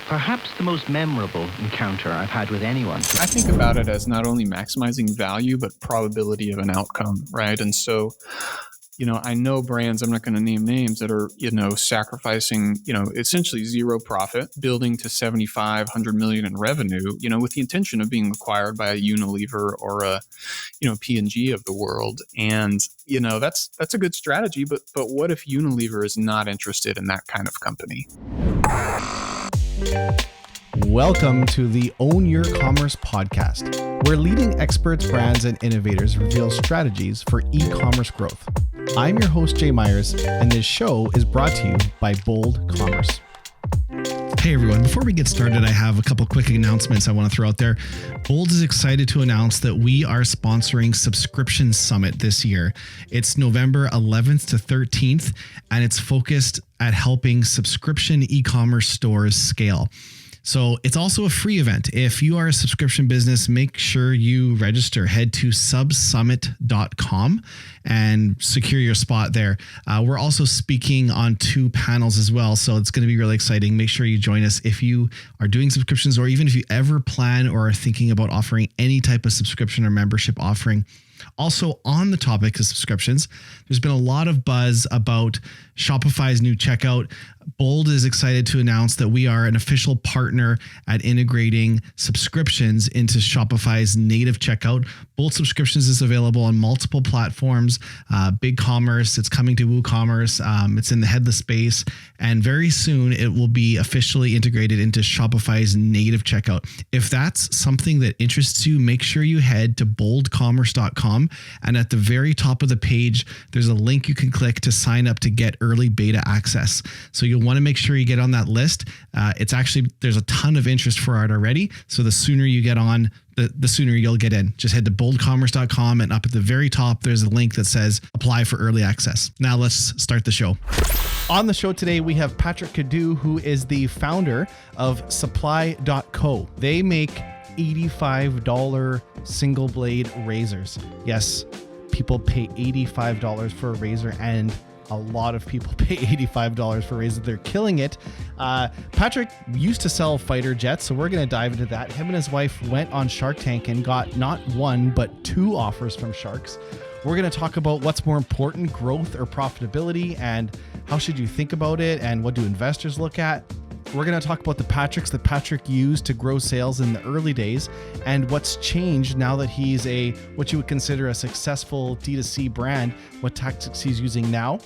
perhaps the most memorable encounter I've had with anyone. I think about it as not only maximizing value, but probability of an outcome, right? And so, I know brands, I'm not going to name names, that are, sacrificing, essentially zero profit, building to 75, 100 million in revenue, with the intention of being acquired by a Unilever or a, P&G of the world. And, that's a good strategy, but what if Unilever is not interested in that kind of company? Welcome to the Own Your Commerce podcast, where leading experts, brands, and innovators reveal strategies for e-commerce growth. I'm your host, Jay Myers, and this show is brought to you by Bold Commerce. Hey everyone, before we get started, I have a couple quick announcements I want to throw out there. Bold is excited to announce that we are sponsoring Subscription Summit this year. It's November 11th to 13th, and it's focused at helping subscription e-commerce stores scale. So it's also a free event. If you are a subscription business, make sure you register. Head to subsummit.com and secure your spot there. We're also speaking on 2 panels as well, so it's going to be really exciting. Make sure you join us if you are doing subscriptions, or even if you ever plan or are thinking about offering any type of subscription or membership offering. Also, on the topic of subscriptions, there's been a lot of buzz about Shopify's new checkout. Bold is excited to announce that we are an official partner at integrating subscriptions into Shopify's native checkout. Bold Subscriptions is available on multiple platforms, BigCommerce, it's coming to WooCommerce, it's in the headless space, and very soon it will be officially integrated into Shopify's native checkout. If that's something that interests you, make sure you head to boldcommerce.com, and at the very top of the page, there's a link you can click to sign up to get early beta access. So you'll want to make sure you get on that list. There's a ton of interest for it already. So the sooner you get on, the sooner you'll get in. Just head to boldcommerce.com, and up at the very top, there's a link that says apply for early access. Now let's start the show. On the show today, we have Patrick Coddou, who is the founder of supply.co. They make $85 single blade razors. Yes, people pay $85 for a razor, and a lot of people pay $85 for razors. They're killing it. Patrick used to sell fighter jets, so we're going to dive into that. Him and his wife went on Shark Tank and got not 1, but 2 offers from sharks. We're going to talk about what's more important, growth or profitability, and how should you think about it, and what do investors look at. We're going to talk about the Patricks that Patrick used to grow sales in the early days, and what's changed now that he's what you would consider a successful D2C brand, what tactics he's using now.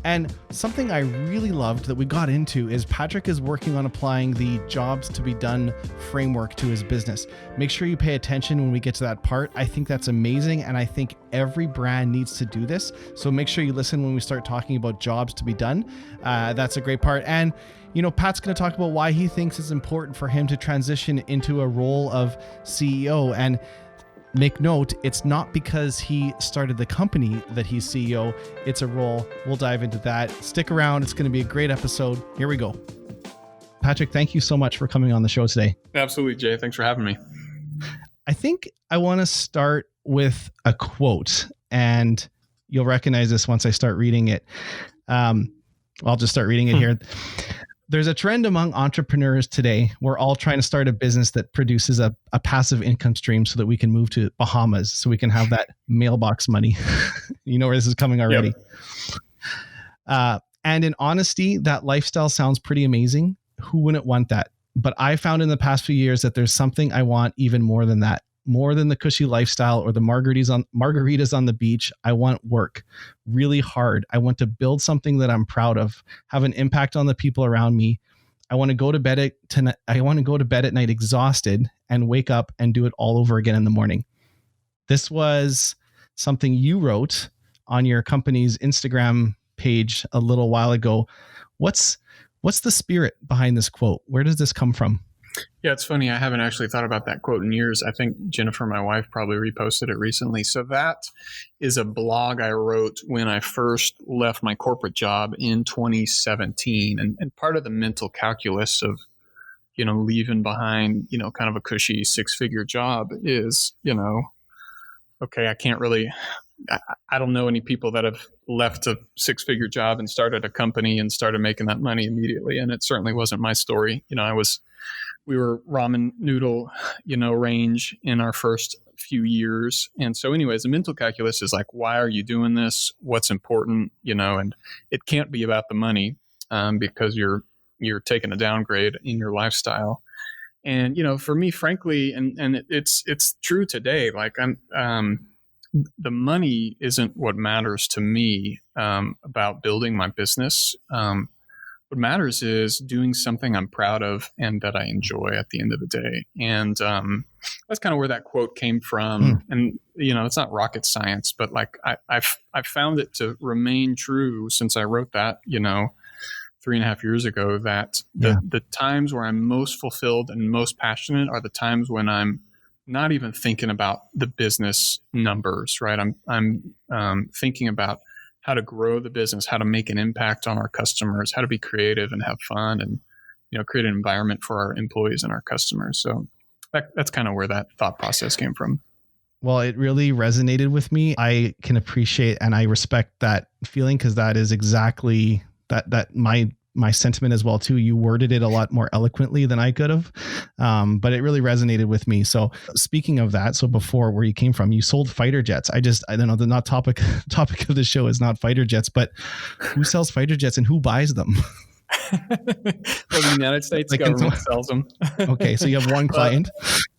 And something I really loved that we got into is Patrick is working on applying the jobs to be done framework to his business. Make sure you pay attention when we get to that part. I think that's amazing, and I think every brand needs to do this. So make sure you listen when we start talking about jobs to be done. That's a great part. And Pat's going to talk about why he thinks it's important for him to transition into a role of CEO. And make note, it's not because he started the company that he's CEO. It's a role. We'll dive into that. Stick around. It's going to be a great episode. Here we go. Patrick, thank you so much for coming on the show today. Absolutely, Jay. Thanks for having me. I think I want to start with a quote, and you'll recognize this once I start reading it. I'll just start reading it here. There's a trend among entrepreneurs today. We're all trying to start a business that produces a passive income stream so that we can move to Bahamas, so we can have that mailbox money. You know where this is coming already. Yep. And in honesty, that lifestyle sounds pretty amazing. Who wouldn't want that? But I found in the past few years that there's something I want even more than that. More than the cushy lifestyle or the margaritas on the beach. I want work really hard. I want to build something that I'm proud of, have an impact on the people around me. I want to go to bed at night exhausted and wake up and do it all over again in the morning. This was something you wrote on your company's Instagram page a little while ago. What's the spirit behind this quote? Where does this come from? Yeah, it's funny. I haven't actually thought about that quote in years. I think Jennifer, my wife, probably reposted it recently. So that is a blog I wrote when I first left my corporate job in 2017. And part of the mental calculus of, leaving behind, kind of a cushy 6-figure job is, okay, I can't really I don't know any people that have left a 6-figure job and started a company and started making that money immediately. And it certainly wasn't my story. We were ramen noodle, range in our first few years. And so anyways, the mental calculus is like, why are you doing this? What's important? And it can't be about the money, because you're taking a downgrade in your lifestyle. And, for me, frankly, and it's true today, like the money isn't what matters to me, about building my business. What matters is doing something I'm proud of and that I enjoy at the end of the day. And that's kind of where that quote came from. And, it's not rocket science, but like I've found it to remain true since I wrote that, 3.5 years ago, that the times where I'm most fulfilled and most passionate are the times when I'm not even thinking about the business numbers, right? I'm thinking about how to grow the business, how to make an impact on our customers, how to be creative and have fun, and create an environment for our employees and our customers. So that's kind of where that thought process came from. Well, it really resonated with me. I can appreciate and I respect that feeling, because that is exactly that my sentiment as well too. You worded it a lot more eloquently than I could have, but it really resonated with me. So speaking of that, so before, where you came from, you sold fighter jets. I don't know, the not topic of the show is not fighter jets, but who sells fighter jets and who buys them? Well, the United States government sells them. Okay, so you have one client.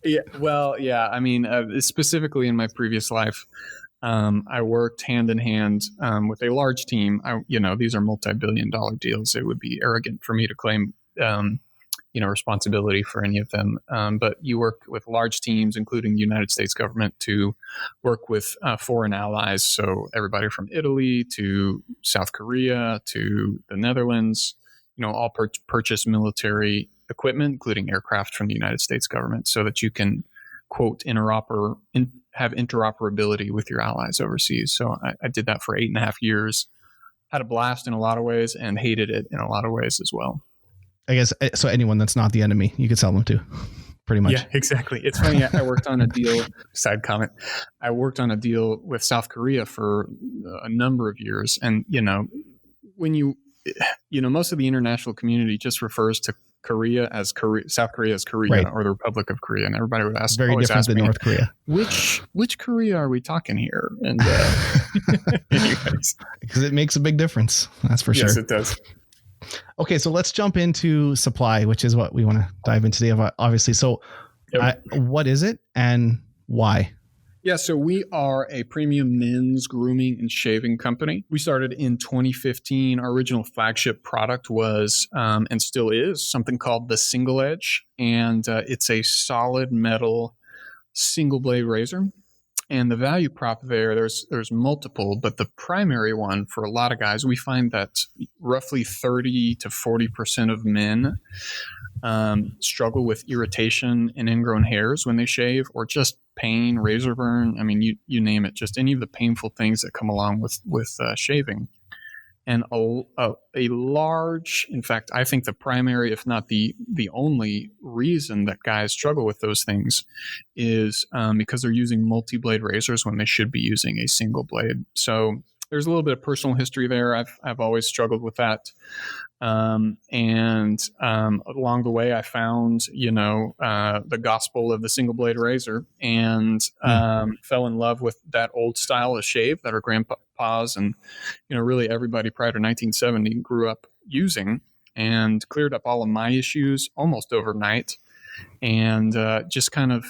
Yeah. I mean, specifically in my previous life, I worked hand in hand with a large team. These are multi-billion-dollar deals. It would be arrogant for me to claim, responsibility for any of them. But you work with large teams, including the United States government, to work with foreign allies. So everybody from Italy to South Korea to the Netherlands, all purchase military equipment, including aircraft from the United States government, so that you can, quote, have interoperability with your allies overseas. So I did that for 8.5 years, had a blast in a lot of ways and hated it in a lot of ways as well. I guess, so anyone that's not the enemy, you could sell them to, pretty much. Yeah, exactly. It's funny. I worked on a deal, side comment. I worked on a deal with South Korea for a number of years. And, when most of the international community just refers to Korea as South Korea as Korea, right, or the Republic of Korea, and everybody would ask, very different than North Korea. Which Korea are we talking here? And because it makes a big difference, that's for sure. Yes, it does. Okay, so let's jump into supply, which is what we want to dive into today, obviously. So, what is it and why? Yeah, so we are a premium men's grooming and shaving company. We started in 2015. Our original flagship product was, and still is, something called the Single Edge. And it's a solid metal single blade razor. And the value prop there's multiple, but the primary one for a lot of guys, we find that roughly 30 to 40% of men struggle with irritation and ingrown hairs when they shave, or just pain, razor burn. I mean, you name it, just any of the painful things that come along with shaving. And a large, in fact, I think the primary, if not the only reason that guys struggle with those things is because they're using multi-blade razors when they should be using a single blade. So there's a little bit of personal history there. I've always struggled with that. And along the way, I found, the gospel of the single blade razor, and fell in love with that old style of shave that our grandpas and, really everybody prior to 1970 grew up using, and cleared up all of my issues almost overnight. And just kind of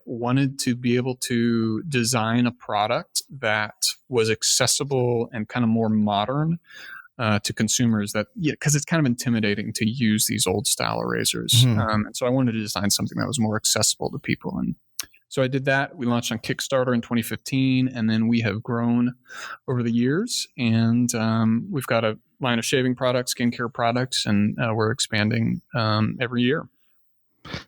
wanted to be able to design a product that was accessible and kind of more modern to consumers, because it's kind of intimidating to use these old style razors. And so I wanted to design something that was more accessible to people. And so I did that. We launched on Kickstarter in 2015, and then we have grown over the years. And we've got a line of shaving products, skincare products, and we're expanding every year.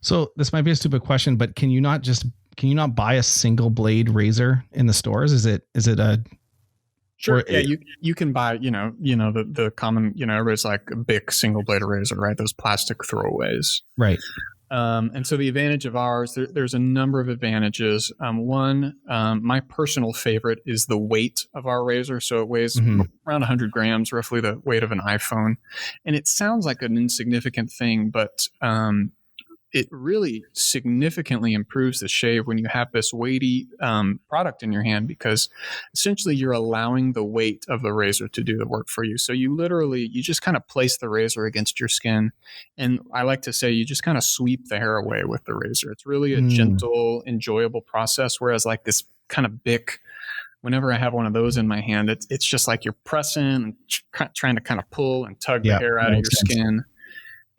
So this might be a stupid question, but can you not buy a single blade razor in the stores? Is it a Sure. Yeah, you can buy, the common, everybody's like a big single blade razor, right? Those plastic throwaways. Right. And so the advantage of ours, there's a number of advantages. One, my personal favorite is the weight of our razor. So it weighs around 100 grams, roughly the weight of an iPhone. And it sounds like an insignificant thing, but it really significantly improves the shave when you have this weighty product in your hand, because essentially you're allowing the weight of the razor to do the work for you. So you just kind of place the razor against your skin. And I like to say you just kind of sweep the hair away with the razor. It's really a gentle, enjoyable process. Whereas like this kind of Bic, whenever I have one of those in my hand, it's just like you're pressing and trying to kind of pull and tug the hair out of your skin.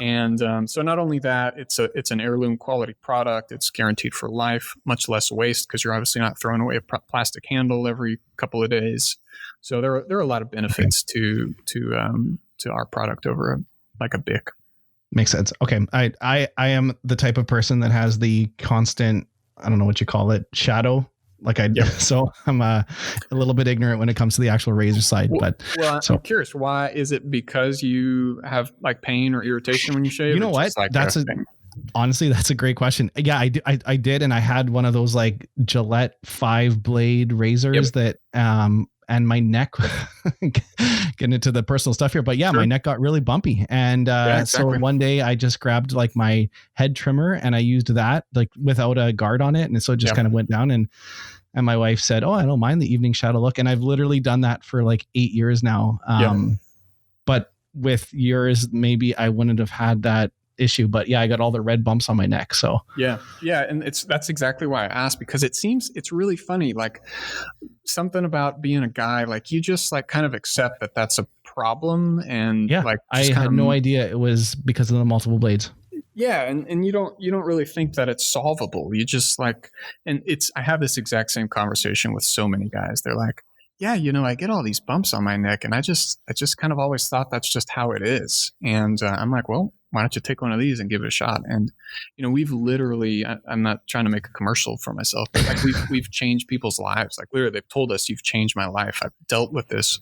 And so not only that, it's an heirloom quality product. It's guaranteed for life, much less waste because you're obviously not throwing away a plastic handle every couple of days. So there are a lot of benefits to our product over a Bic. Makes sense. Okay, I am the type of person that has the constant, I don't know what you call it, shadow. So I'm a little bit ignorant when it comes to the actual razor side. I'm curious, why is it because you have like pain or irritation when you shave? You know what? Honestly, that's a great question. Yeah, I did. And I had one of those like Gillette 5-blade razors that, and my neck, getting into the personal stuff here, but my neck got really bumpy. And so one day I just grabbed like my head trimmer and I used that like without a guard on it. And so it just kind of went down, and my wife said, "Oh, I don't mind the evening shadow look." And I've literally done that for like 8 years now. But with yours, maybe I wouldn't have had that issue, but I got all the red bumps on my neck. So and that's exactly why I asked, because it's really funny, like something about being a guy, like you just like kind of accept that that's a problem. And I had no idea it was because of the multiple blades. And you don't really think that it's solvable. You just like, and I have this exact same conversation with so many guys. They're like, I get all these bumps on my neck, and I just kind of always thought that's just how it is. And I'm like, well, why don't you take one of these and give it a shot? And, we've literally, I'm not trying to make a commercial for myself, but like we've changed people's lives. Like literally they've told us, "You've changed my life. I've dealt with this,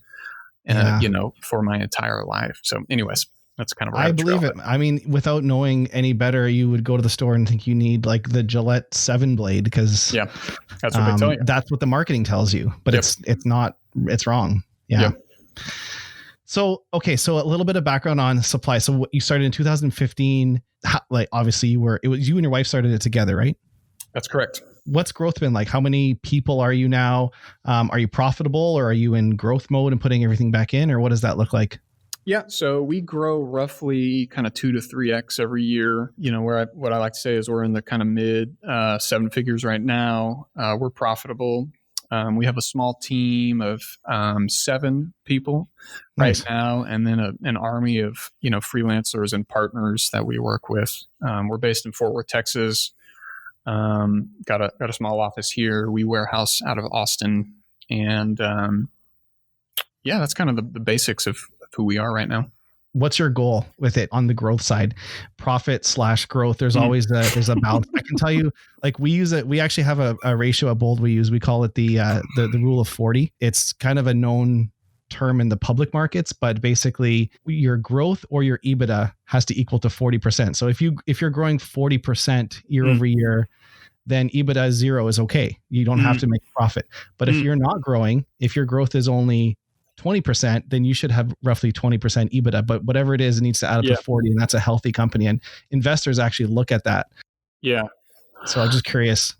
for my entire life." So anyways, that's kind of where I believe it. I mean, without knowing any better, you would go to the store and think you need like the Gillette 7-blade because that's what they tell you. That's what the marketing tells you, but it's not, it's wrong. So, okay. So a little bit of background on supply. So you started in 2015, obviously it was you and your wife started it together, right? That's correct. What's growth been like? How many people are you now? Are you profitable, or are you in growth mode and putting everything back in, or what does that look like? Yeah, so we grow roughly kind of 2 to 3x every year. What I like to say is we're in the kind of mid 7 figures right now. We're profitable. We have a small team of 7 people right now, and then an army of freelancers and partners that we work with. We're based in Fort Worth, Texas. Got a small office here. We warehouse out of Austin, and that's kind of the basics of who we are right now. What's your goal with it on the growth side? Profit/growth. There's always there's a balance. I can tell you, like we actually have a ratio at Bold we use. We call it the rule of 40. It's kind of a known term in the public markets, but basically your growth or your EBITDA has to equal to 40%. So if you're growing 40% year over year, then EBITDA 0 is okay. You don't have to make a profit. But if you're not growing, if your growth is only 20%, then you should have roughly 20% EBITDA. But whatever it is, it needs to add up to 40, and that's a healthy company. And investors actually look at that. Yeah. So I'm just curious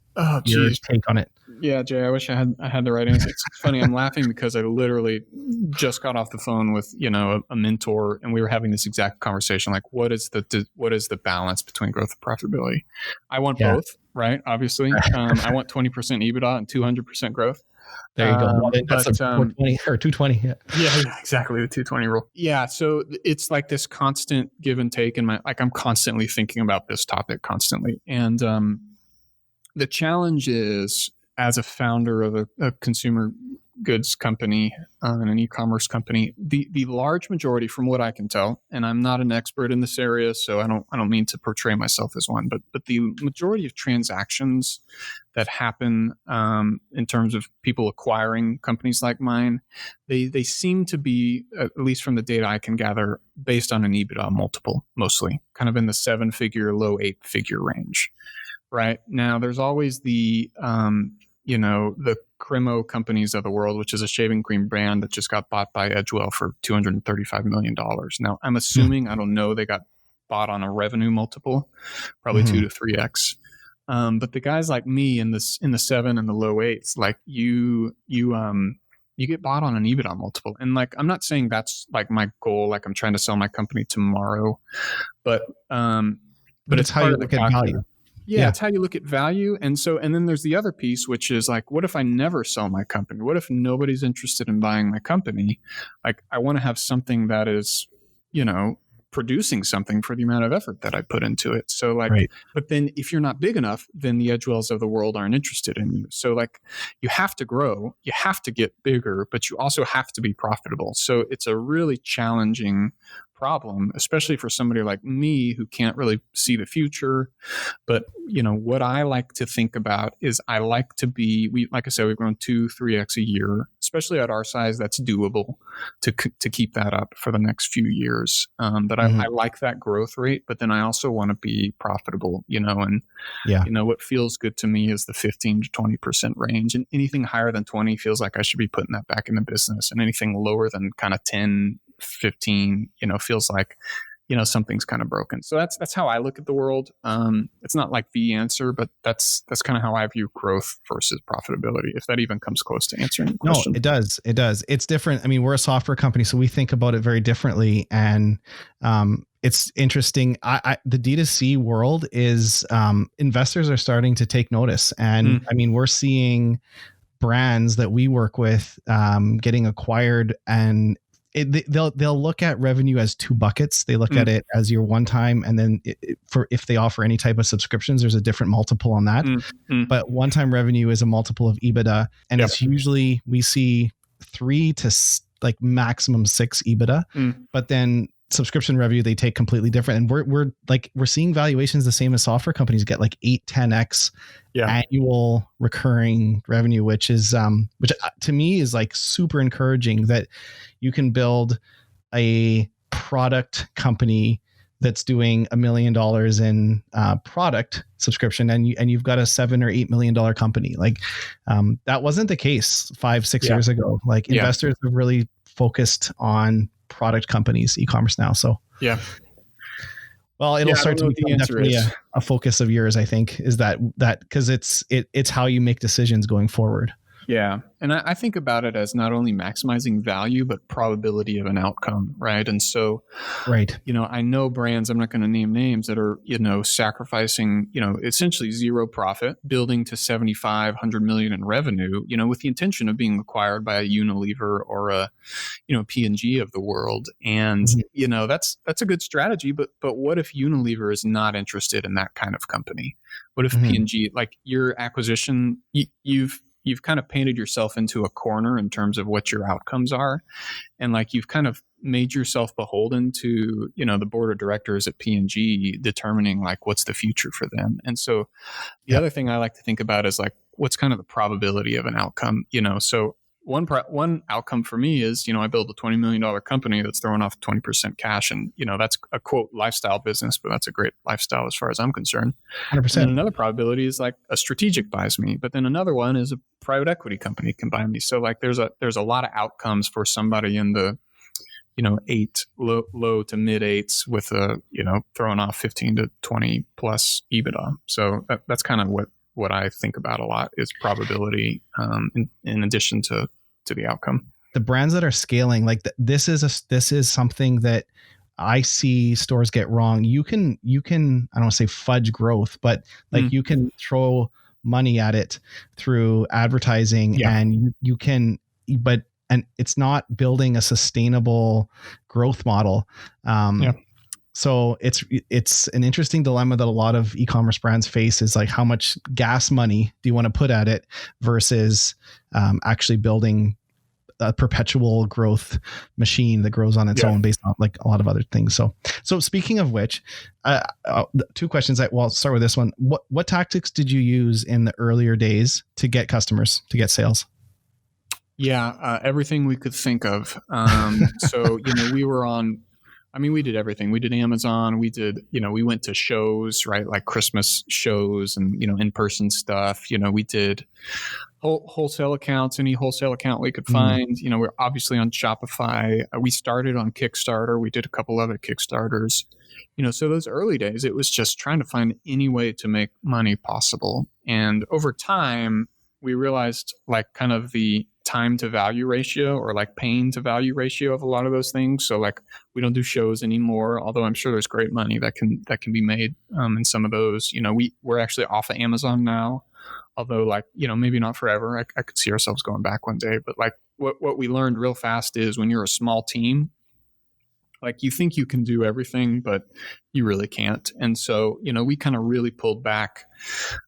your take on it. Yeah, Jay, I wish I had the right answer. It's funny. I'm laughing because I literally just got off the phone with, a mentor, and we were having this exact conversation. Like, what is the balance between growth and profitability? I want both, right? Obviously. I want 20% EBITDA and 200% growth. There you go. That's a 420 or 220. Yeah, exactly. The 220 rule. Yeah. So it's like this constant give and take I'm constantly thinking about this topic constantly. And the challenge is, as a founder of a consumer goods company and an e-commerce company, the large majority, from what I can tell, and I'm not an expert in this area, so I don't mean to portray myself as one, but the majority of transactions that happen in terms of people acquiring companies like mine, they seem to be, at least from the data I can gather, based on an EBITDA multiple, mostly kind of in the 7-figure, low 8-figure range. Right now, there's always the the Cremo companies of the world, which is a shaving cream brand that just got bought by Edgewell for $235 million. Now, I'm assuming, I don't know, they got bought on a revenue multiple, probably 2 to 3x. But the guys like me in the 7 and the low 8s, like you get bought on an EBITDA multiple. And like, I'm not saying that's like my goal, like I'm trying to sell my company tomorrow, but it's how you look at value. Yeah, it's how you look at value. And then there's the other piece, which is like, what if I never sell my company? What if nobody's interested in buying my company? Like, I want to have something that is, producing something for the amount of effort that I put into it. So like, right. But then if you're not big enough, then the Edgewells of the world aren't interested in you. So like, you have to grow, you have to get bigger, but you also have to be profitable. So it's a really challenging problem, especially for somebody like me who can't really see the future. But what I like to think about is I like to be, like I said, we've grown 2-3x a year, especially at our size. That's doable to keep that up for the next few years. But I like that growth rate, but then I also want to be profitable, and what feels good to me is the 15 to 20% range, and anything higher than 20 feels like I should be putting that back in the business, and anything lower than kind of 10, 15, feels like, something's kind of broken. So that's how I look at the world. It's not like the answer, but that's kind of how I view growth versus profitability, if that even comes close to answering the question. No, it does. It does. It's different. I mean, we're a software company, so we think about it very differently. And it's interesting. The D2C world is investors are starting to take notice. And I mean, we're seeing brands that we work with getting acquired, and they'll look at revenue as 2 buckets. They look at it as your one time, and then if they offer any type of subscriptions, there's a different multiple on that. But one time revenue is a multiple of EBITDA, and it's usually, we see 3 to like maximum 6 EBITDA. But then subscription revenue, they take completely different. And we're seeing valuations the same as software companies get, like 8-10x annual recurring revenue, which is which to me is like super encouraging, that you can build a product company that's doing $1 million in product subscription, and you've got a $7 or $8 million company. Like that wasn't the case 5-6 years ago. Like investors have really focused on product companies, e-commerce now. So well, it'll start to become definitely a focus of yours, I think, is that because it's how you make decisions going forward. Yeah. And I think about it as not only maximizing value, but probability of an outcome. Right. And so, I know brands, I'm not going to name names, that are, sacrificing, essentially zero profit, building to 75, 100 million in revenue, with the intention of being acquired by a Unilever or a, P&G of the world. And, that's a good strategy. But what if Unilever is not interested in that kind of company? What if P&G, like your acquisition, you've kind of painted yourself into a corner in terms of what your outcomes are. And like, you've kind of made yourself beholden to, the board of directors at P&G determining like what's the future for them. And so the other thing I like to think about is like, what's kind of the probability of an outcome, so one outcome for me is, I build a $20 million company that's throwing off 20% cash. And, that's a quote lifestyle business, but that's a great lifestyle as far as I'm concerned. 100%. And another probability is like a strategic buys me, but then another one is a private equity company can buy me. So like there's a lot of outcomes for somebody in the, 8 low to mid 8s with a, throwing off 15 to 20 plus EBITDA. So that's kind of what I think about a lot is probability in addition to the outcome. The brands that are scaling, like this is something that I see stores get wrong. You can I don't want to say fudge growth, but like you can throw money at it through advertising, and you can, and it's not building a sustainable growth model. So it's an interesting dilemma that a lot of e-commerce brands face, is like, how much gas money do you want to put at it versus actually building a perpetual growth machine that grows on its own based on like a lot of other things. So speaking of which, two questions. I'll start with this one. What tactics did you use in the earlier days to get customers, to get sales? Yeah, everything we could think of. So, we were on, we did everything. We did Amazon. We did, we went to shows, right? Like Christmas shows and, in-person stuff. We did wholesale accounts, any wholesale account we could find. We're obviously on Shopify. We started on Kickstarter. We did a couple other Kickstarters. So those early days, it was just trying to find any way to make money possible. And over time, we realized like kind of the time to value ratio or like pain to value ratio of a lot of those things. So like we don't do shows anymore, although I'm sure there's great money that can be made in some of those. We're actually off of Amazon now, although like, maybe not forever. I could see ourselves going back one day, but like what we learned real fast is when you're a small team, like you think you can do everything, but you really can't. And so, we kind of really pulled back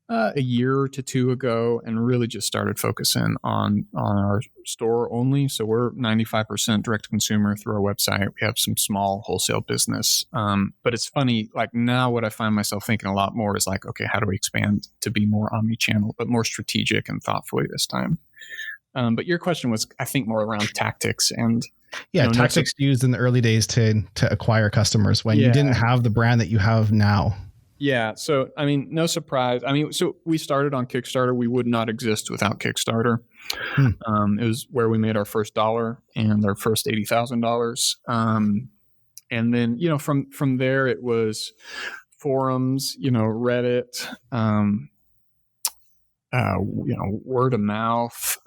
a year to two ago and really just started focusing on our store only. So we're 95% direct to consumer through our website. We have some small wholesale business. But it's funny, like now what I find myself thinking a lot more is like, okay, how do we expand to be more omni-channel, but more strategic and thoughtfully this time? But your question was, I think, more around tactics and tactics used in the early days to acquire customers when you didn't have the brand that you have now. Yeah. So, no surprise. So we started on Kickstarter. We would not exist without Kickstarter. It was where we made our first dollar and our first $80,000. And then, from there it was forums, Reddit, word of mouth.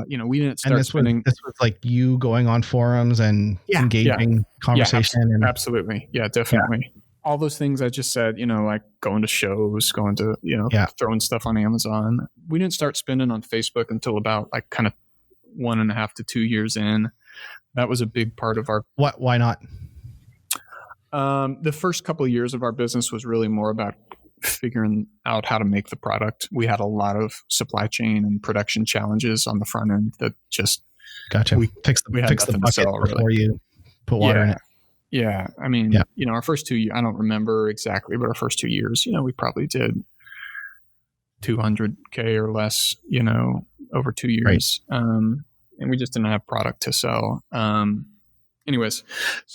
We didn't start spending. This was like you going on forums and engaging conversation. Absolutely. Yeah, definitely. Yeah. All those things I just said, like going to shows, going to, throwing stuff on Amazon. We didn't start spending on Facebook until about like kind of 1.5 to 2 years in. That was a big part of our. Why not? The first couple of years of our business was really more about figuring out how to make the product. We had a lot of supply chain and production challenges on the front end that just gotcha. We fix the bucket before you put water in it. Yeah. Our first 2 years, I don't remember exactly, but our first 2 years, we probably did $200K or less, over 2 years. Right. And we just didn't have product to sell. Anyways,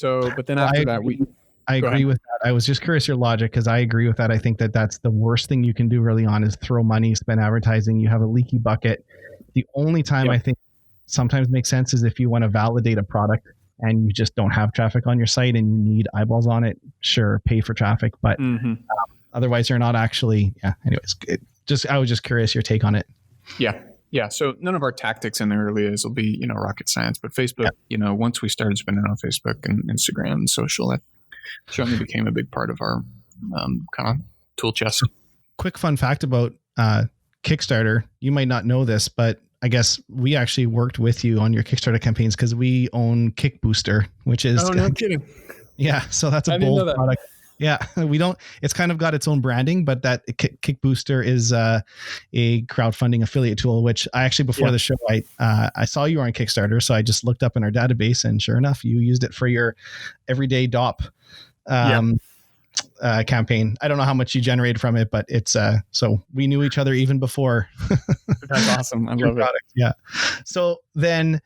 but then after that, I agree with that. I was just curious your logic because I agree with that. I think that's the worst thing you can do early on is throw money, spend advertising. You have a leaky bucket. The only time I think sometimes makes sense is if you want to validate a product and you just don't have traffic on your site and you need eyeballs on it. Sure, pay for traffic, but otherwise you're not actually. Yeah. Anyways, I was just curious your take on it. Yeah. Yeah. So none of our tactics in the early days will be rocket science, but Facebook. Once we started spending on Facebook and Instagram and social, that certainly became a big part of our kind of tool chest. Quick fun fact about Kickstarter. You might not know this, but I guess we actually worked with you on your Kickstarter campaigns because we own Kick Booster, which is... Oh, no kidding. Yeah. So that's a bold product. Yeah. We don't... It's kind of got its own branding, but that Kick Booster is a crowdfunding affiliate tool, which I actually, before the show, I saw you were on Kickstarter. So I just looked up in our database and sure enough, you used it for your everyday DOP campaign. I don't know how much you generated from it, but it's so we knew each other even before. That's awesome. I love it. Yeah. So then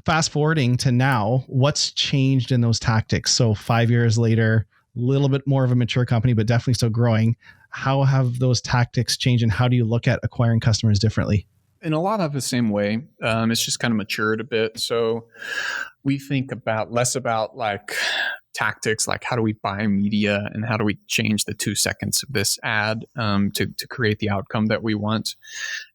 fast forwarding to now, what's changed in those tactics? So 5 years later, a little bit more of a mature company, but definitely still growing. How have those tactics changed and how do you look at acquiring customers differently? In a lot of the same way. It's just kind of matured a bit. So we think less about like tactics, like how do we buy media and how do we change the 2 seconds of this ad to create the outcome that we want,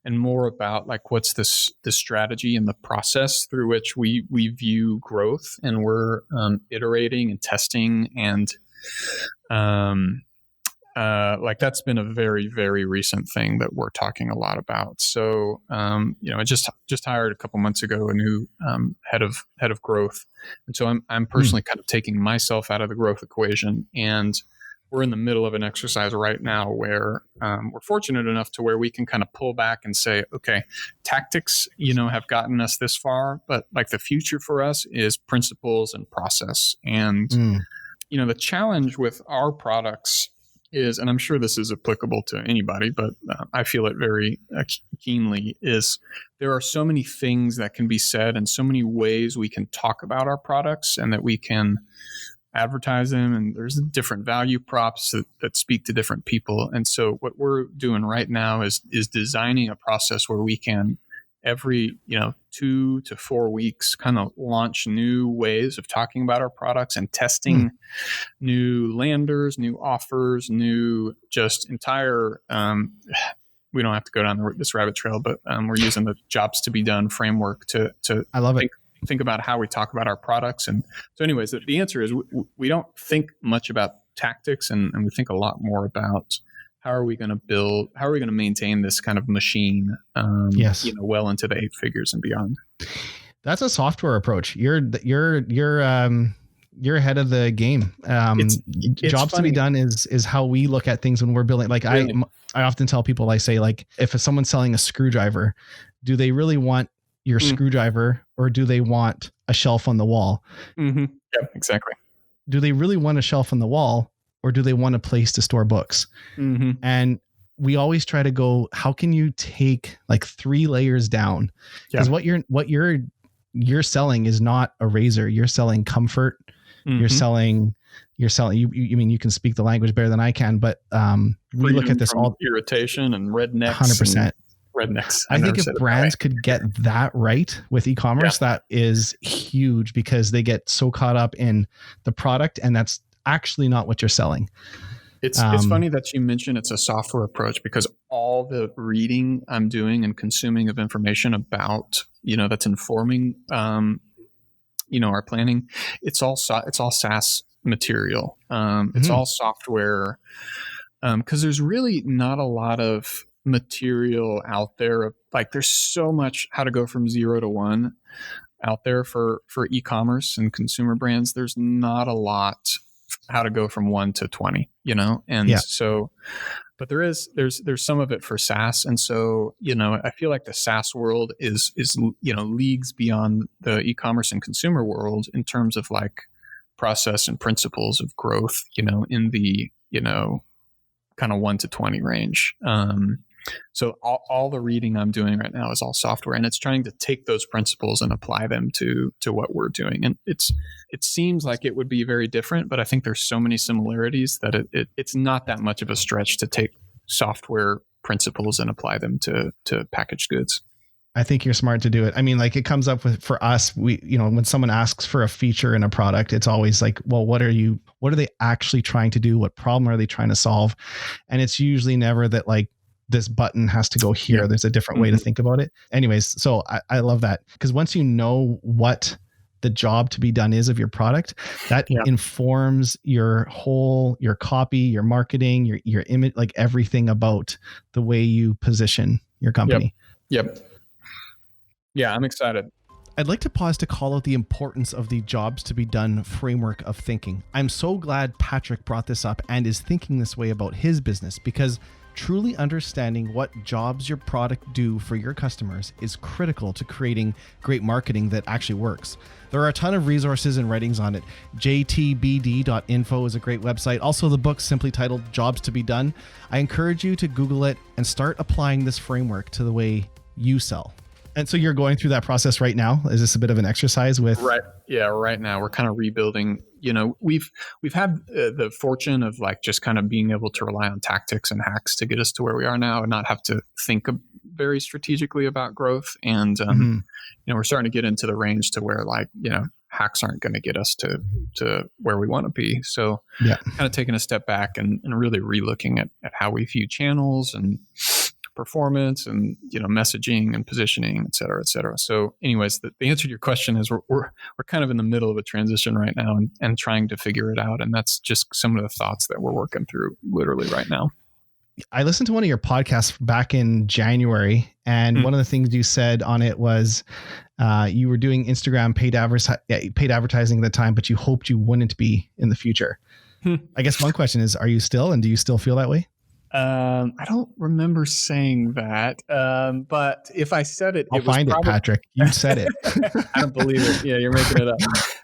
and more about like what's the strategy and the process through which we view growth, and we're iterating and testing and like that's been a very, very recent thing that we're talking a lot about. So, I just hired a couple months ago a new head of growth, and so I'm personally kind of taking myself out of the growth equation and we're in the middle of an exercise right now where we're fortunate enough to where we can kind of pull back and say, okay, tactics, have gotten us this far, but like the future for us is principles and process. And, the challenge with our products is, and I'm sure this is applicable to anybody, but I feel it very keenly, is there are so many things that can be said and so many ways we can talk about our products and that we can advertise them, and there's different value props that speak to different people. And so what we're doing right now is designing a process where we can every 2 to 4 weeks kind of launch new ways of talking about our products and testing new landers, new offers, new just entire we don't have to go down this rabbit trail, but we're using the jobs to be done framework to I love it. Think about how we talk about our products. And so anyways, the answer is we don't think much about tactics, and we think a lot more about how are we going to maintain this kind of machine, well into the 8 figures and beyond. That's a software approach. You're ahead of the game. It's jobs funny. To be done is how we look at things when we're building. Like really? I often tell people, I say, like, if someone's selling a screwdriver, do they really want your screwdriver, or do they want a shelf on the wall? Mm-hmm. Yeah, exactly. Do they really want a shelf on the wall, or do they want a place to store books? Mm-hmm. And we always try to go, how can you take like 3 layers down? Because what you're selling is not a razor. You're selling comfort. Mm-hmm. You're selling, you can speak the language better than I can, but we look at this all irritation and rednecks. 100%. Rednecks. I think if brands could get that right with e-commerce, that is huge, because they get so caught up in the product, and that's actually not what you're selling. It's funny that you mention it's a software approach, because all the reading I'm doing and consuming of information about, that's informing, our planning, it's all SaaS material. It's all software, because there's really not a lot of material out there. Like, there's so much how to go from 0 to 1 out there for e-commerce and consumer brands. There's not a lot how to go from 1 to 20, so, but there's some of it for SaaS. And so, I feel like the SaaS world is leagues beyond the e-commerce and consumer world in terms of like process and principles of growth, in the, kind of 1 to 20 range. So all the reading I'm doing right now is all software, and it's trying to take those principles and apply them to what we're doing. And it seems like it would be very different, but I think there's so many similarities that it's not that much of a stretch to take software principles and apply them to packaged goods. I think you're smart to do it. I mean, like, it comes up with, for us, we, when someone asks for a feature in a product, it's always like, well, what are they actually trying to do? What problem are they trying to solve? And it's usually never that, like, this button has to go here. There's a different way to think about it. Anyways, so I love that, because once you know what the job to be done is of your product, that informs your copy, your marketing, your image, like everything about the way you position your company. Yep. Yeah, I'm excited. I'd like to pause to call out the importance of the jobs to be done framework of thinking. I'm so glad Patrick brought this up and is thinking this way about his business, because truly understanding what jobs your product do for your customers is critical to creating great marketing that actually works. There are a ton of resources and writings on it. jtbd.info is a great website. Also, the book simply titled Jobs to be Done. I encourage you to Google it and start applying this framework to the way you sell. And so you're going through that process right now. Is this a bit of an exercise with? Right. Yeah. Right now we're kind of rebuilding. We've had the fortune of like just kind of being able to rely on tactics and hacks to get us to where we are now, and not have to think very strategically about growth. And we're starting to get into the range to where, like, hacks aren't going to get us to where we want to be. So kind of taking a step back and really relooking at how we view channels and performance and messaging and positioning, et cetera, et cetera. So anyways, the answer to your question is we're kind of in the middle of a transition right now and trying to figure it out. And that's just some of the thoughts that we're working through literally right now. I listened to one of your podcasts back in January, and one of the things you said on it was you were doing Instagram paid advertising at the time, but you hoped you wouldn't be in the future. I guess one question is, are you still, and do you still feel that way? I don't remember saying that, but if I said it, I'll find it, Patrick. You said it. I don't believe it. Yeah, you're making it up.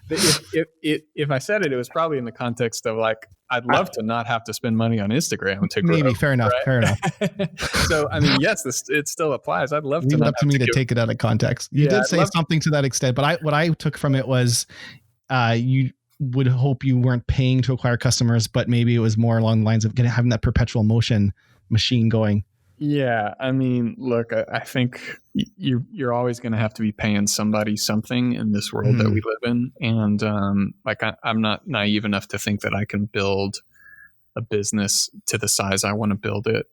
If I said it, it was probably in the context of like, I'd love to not have to spend money on Instagram to grow. Maybe, fair enough, right? fair enough. So, I mean, yes, it still applies. I'd love to. Leave it up to me to take it out of context. You did say something to that extent, but what I took from it was, you would hope you weren't paying to acquire customers, but maybe it was more along the lines of having that perpetual motion machine going. Yeah. I mean, look, I think you're always going to have to be paying somebody something in this world that we live in. And I'm not naive enough to think that I can build a business to the size I want to build it,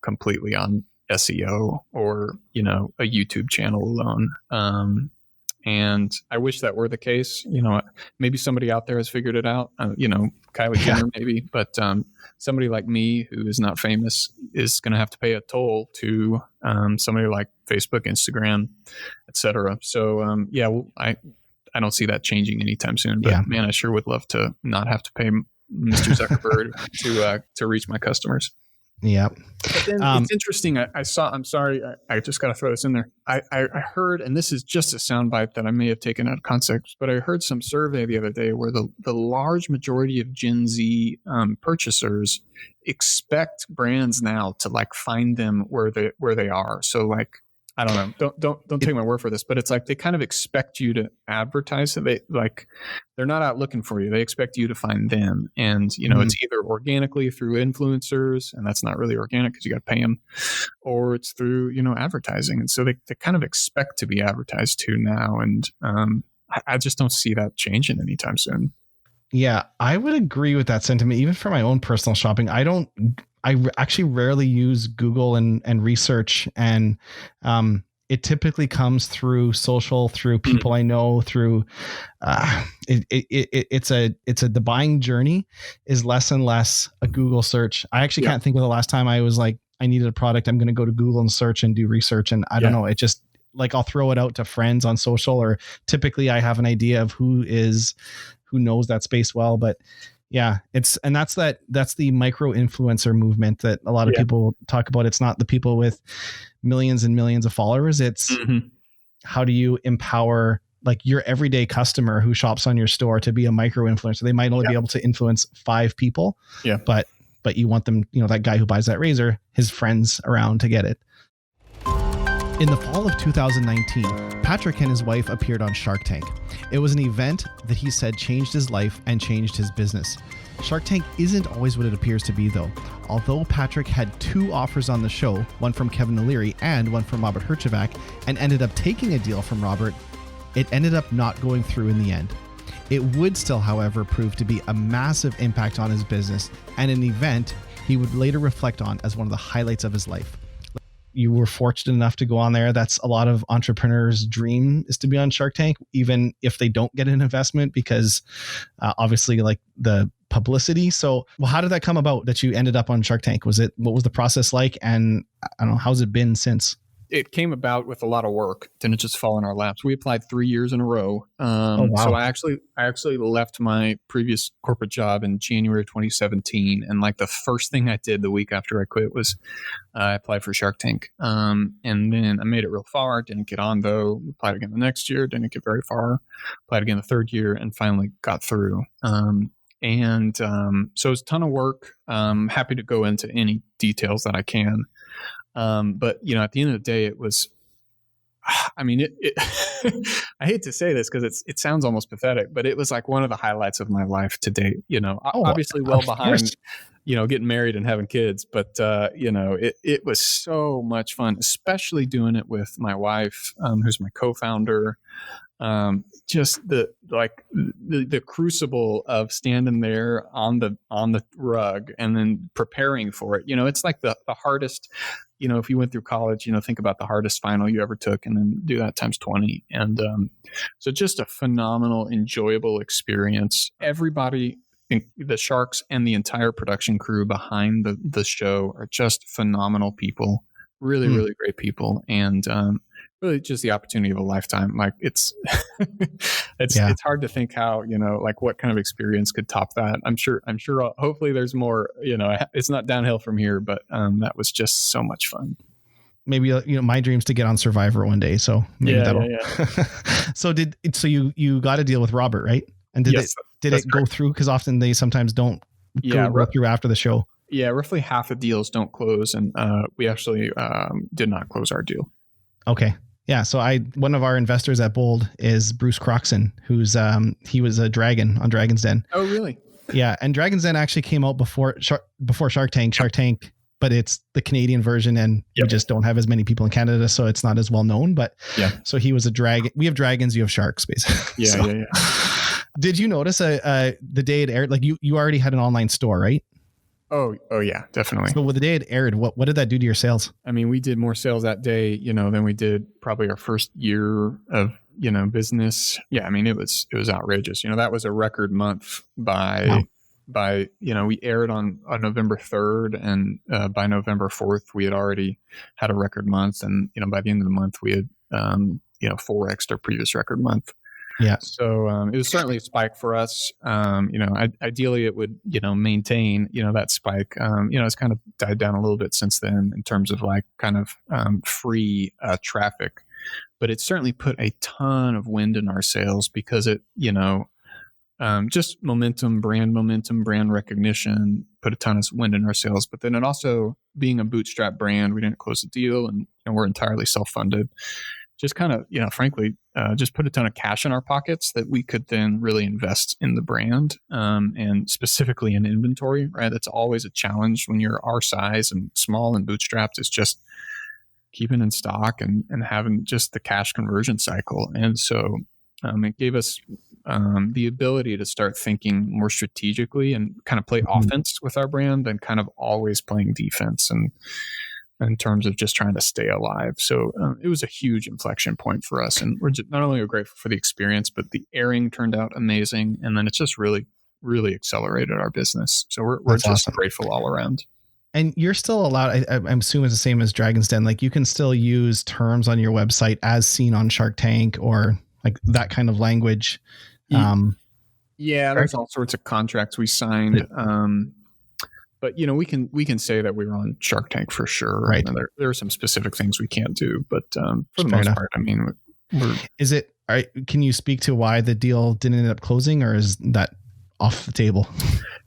completely on SEO or, a YouTube channel alone. And I wish that were the case. Maybe somebody out there has figured it out. Kylie Jenner maybe, but somebody like me who is not famous is going to have to pay a toll to somebody like Facebook, Instagram, etc. So I don't see that changing anytime soon. But man, I sure would love to not have to pay Mr. Zuckerberg to reach my customers. Yeah. But then it's interesting. I'm sorry. I just got to throw this in there. I heard, and this is just a soundbite that I may have taken out of context, but I heard some survey the other day where the large majority of Gen Z purchasers expect brands now to like find them where they are. So like, I don't know. Don't take my word for this, but it's like they kind of expect you to advertise. They're not out looking for you. They expect you to find them, and it's either organically through influencers, and that's not really organic because you got to pay them, or it's through advertising. And so they kind of expect to be advertised to now, and I just don't see that changing anytime soon. Yeah, I would agree with that sentiment. Even for my own personal shopping, I actually rarely use Google and research, and it typically comes through social, through people I know, through the buying journey is less and less a Google search. I actually can't think of the last time I was like, I needed a product. I'm going to go to Google and search and do research. And I don't know. It just like, I'll throw it out to friends on social, or typically I have an idea of who knows that space well, but yeah, that's the micro influencer movement that a lot of people talk about. It's not the people with millions and millions of followers. It's how do you empower like your everyday customer who shops on your store to be a micro influencer? They might only be able to influence 5 people, but you want them, that guy who buys that razor, his friends around to get it. In the fall of 2019, Patrick and his wife appeared on Shark Tank. It was an event that he said changed his life and changed his business. Shark Tank isn't always what it appears to be, though. Although Patrick had 2 offers on the show, one from Kevin O'Leary and one from Robert Herjavec, and ended up taking a deal from Robert, it ended up not going through in the end. It would still, however, prove to be a massive impact on his business and an event he would later reflect on as one of the highlights of his life. You were fortunate enough to go on there. That's a lot of entrepreneurs' dream, is to be on Shark Tank, even if they don't get an investment, because obviously like the publicity. So, how did that come about that you ended up on Shark Tank? What was the process like? And I don't know, how's it been since? It came about with a lot of work. Didn't just fall in our laps. We applied 3 years in a row. Oh, wow. So I actually left my previous corporate job in January 2017. And like the first thing I did the week after I quit was I applied for Shark Tank. And then I made it real far. Didn't get on though. Applied again the next year. Didn't get very far. Applied again the third year and finally got through. So it was a ton of work. Happy to go into any details that I can. But at the end of the day, it was, I mean, I hate to say this because it sounds almost pathetic, but it was like one of the highlights of my life to date, obviously well behind, getting married and having kids, but, it was so much fun, especially doing it with my wife, who's my co-founder. Just the crucible of standing there on the rug and then preparing for it. It's like the hardest, if you went through college, think about the hardest final you ever took and then do that times 20. And so just a phenomenal, enjoyable experience. Everybody, the Sharks and the entire production crew behind the show are just phenomenal people. really, really great people. And really just the opportunity of a lifetime. Like it's it's hard to think how, like what kind of experience could top that. I'm sure hopefully there's more, it's not downhill from here, but that was just so much fun. Maybe, my dream's to get on Survivor one day. So maybe that'll. So you got to deal with Robert, right? And did it go through? Because often they sometimes don't go through after the show. Yeah. Roughly half of deals don't close. And we actually did not close our deal. Okay. Yeah. So one of our investors at Bold is Bruce Croxon, who's he was a dragon on Dragon's Den. Oh, really? Yeah. And Dragon's Den actually came out before Shark Tank, but it's the Canadian version, and we just don't have as many people in Canada, so it's not as well known. But so he was a dragon. We have dragons, you have sharks, basically. Yeah. Did you notice the day it aired? Like you already had an online store, right? Oh yeah, definitely. So with the day it aired, what did that do to your sales? I mean, we did more sales that day, than we did probably our first year of, business. Yeah. I mean, it was outrageous. That was a record month by, we aired on November 3rd, and by November 4th, we had already had a record month. And, by the end of the month, we had, 4x our previous record month. Yeah. So it was certainly a spike for us. Ideally it would, maintain, that spike. It's kind of died down a little bit since then in terms of like kind of free traffic, but it certainly put a ton of wind in our sales because it, just brand recognition put a ton of wind in our sales. But then it also, being a bootstrap brand, we didn't close the deal, and we're entirely self-funded. Just kind of, frankly, just put a ton of cash in our pockets that we could then really invest in the brand, and specifically in inventory, right? That's always a challenge when you're our size and small and bootstrapped, is just keeping in stock and having just the cash conversion cycle. And so it gave us the ability to start thinking more strategically and kind of play offense with our brand and kind of always playing defense, and in terms of just trying to stay alive. So it was a huge inflection point for us. And we're just, not only are grateful for the experience, but the airing turned out amazing. And then it's just really, really accelerated our business. So we're just awesome. Grateful all around. And you're still allowed, I'm assuming it's the same as Dragon's Den. Like you can still use terms on your website as seen on Shark Tank, or like that kind of language. There's all sorts of contracts we signed. But we can say that we were on Shark Tank for sure. Right. And there are some specific things we can't do, but for the most part, I mean, can you speak to why the deal didn't end up closing, or is that off the table?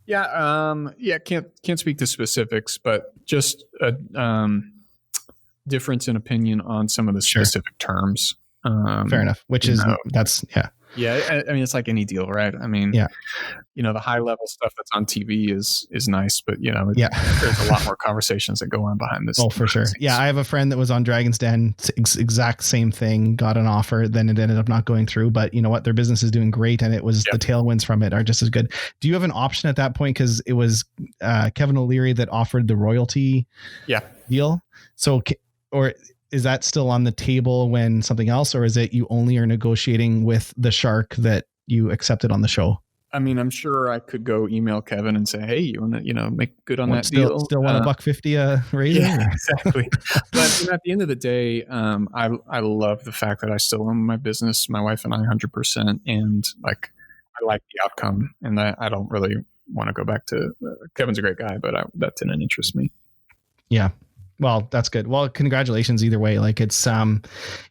Can't speak to specifics, but just a difference in opinion on some of the specific terms. Fair enough. Which is that's. Yeah, I mean, it's like any deal, right? I mean, the high level stuff that's on TV is nice, but there's a lot more conversations that go on behind this. Oh, for sure. Yeah, I have a friend that was on Dragon's Den, exact same thing, got an offer, then it ended up not going through. But you know what? Their business is doing great, and it was the tailwinds from it are just as good. Do you have an option at that point? Because it was Kevin O'Leary that offered the royalty deal. So, or is that still on the table when something else, or is it you only are negotiating with the shark that you accepted on the show? I mean, I'm sure I could go email Kevin and say, "Hey, you want to, make good on that deal? Still want $150 raise?" Yeah, exactly. But at the end of the day, I love the fact that I still own my business, my wife and I, 100%, and like I like the outcome, and I don't really want to go back to. Kevin's a great guy, but that didn't interest me. Yeah. Well, that's good. Well, congratulations either way. Like it's,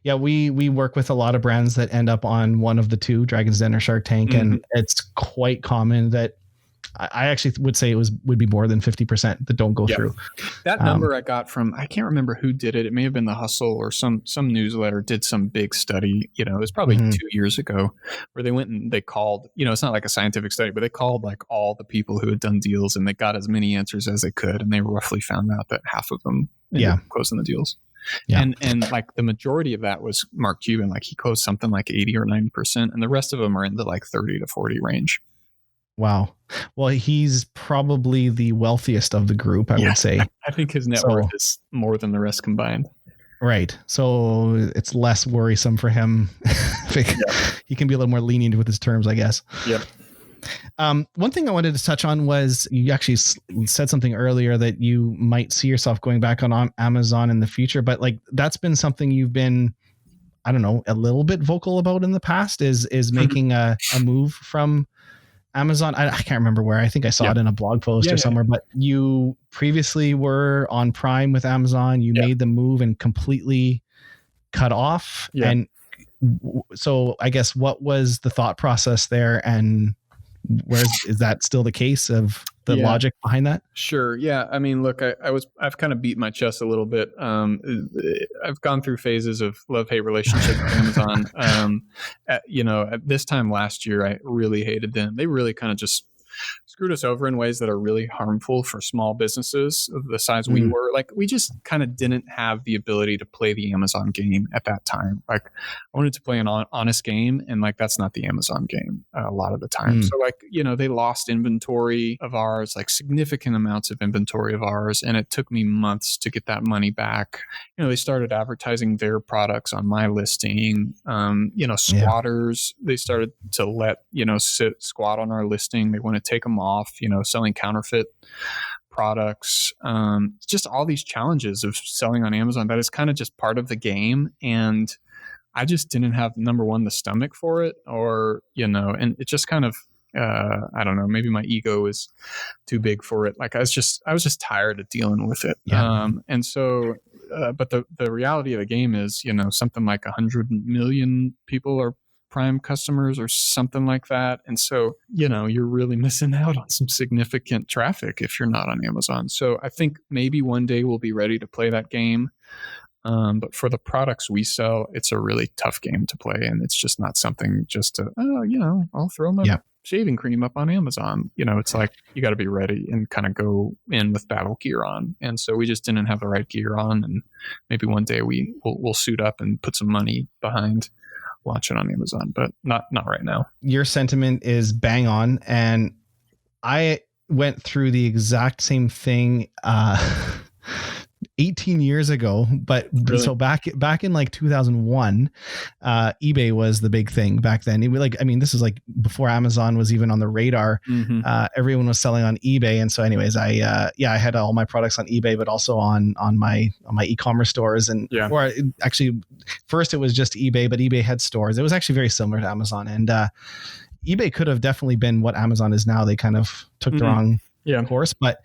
we work with a lot of brands that end up on one of the two, Dragon's Den or Shark Tank. And it's quite common that I actually would say would be more than 50% that don't go through. That number I got from, I can't remember who did it. It may have been The Hustle or some newsletter did some big study, it was probably 2 years ago, where they went and they called, it's not like a scientific study, but they called like all the people who had done deals, and they got as many answers as they could. And they roughly found out that half of them ended up closing the deals. Yeah. And like the majority of that was Mark Cuban, like he closed something like 80 or 90%, and the rest of them are in the like 30 to 40 range. Wow. Well, he's probably the wealthiest of the group, I would say. I think his net worth is more than the rest combined. Right. So it's less worrisome for him. He can be a little more lenient with his terms, I guess. Yep. One thing I wanted to touch on was you actually said something earlier that you might see yourself going back on Amazon in the future, but like that's been something you've been, I don't know, a little bit vocal about in the past is making a move from Amazon. I can't remember where. I think I saw it in a blog post or somewhere, but you previously were on Prime with Amazon. You made the move and completely cut off. Yeah. And so I guess what was the thought process there, and is that still the case of the logic behind that? Sure. Yeah. I mean, look, I've kind of beat my chest a little bit. I've gone through phases of love-hate relationship with Amazon. At this time last year, I really hated them. They really kind of just screwed us over in ways that are really harmful for small businesses of the size we were. Like, we just kind of didn't have the ability to play the Amazon game at that time. Like, I wanted to play an honest game, and like, that's not the Amazon game a lot of the time. So like, they lost inventory of ours, like significant amounts of inventory of ours, and it took me months to get that money back. They started advertising their products on my listing. Squatters, they started to let, squat on our listing. They want to take them off, selling counterfeit products, just all these challenges of selling on Amazon. That is kind of just part of the game. And I just didn't have, number one, the stomach for it, or, and it just kind of, I don't know, maybe my ego is too big for it. Like I was just tired of dealing with it. And so, but the reality of the game is, something like 100 million people are Prime customers or something like that. And so, you're really missing out on some significant traffic if you're not on Amazon. So I think maybe one day we'll be ready to play that game. But for the products we sell, it's a really tough game to play. And it's just not something just to, I'll throw my shaving cream up on Amazon. It's like, you got to be ready and kind of go in with battle gear on. And so we just didn't have the right gear on. And maybe one day we'll suit up and put some money behind launch it on Amazon, but not right now. Your sentiment is bang on. And I went through the exact same thing 18 years ago, but really? So back in like 2001, eBay was the big thing back then. This is like before Amazon was even on the radar. Everyone was selling on eBay. And so anyways, I had all my products on eBay, but also on my e-commerce stores. And, or actually first it was just eBay, but eBay had stores. It was actually very similar to Amazon, and, eBay could have definitely been what Amazon is now. They kind of took the wrong course, but,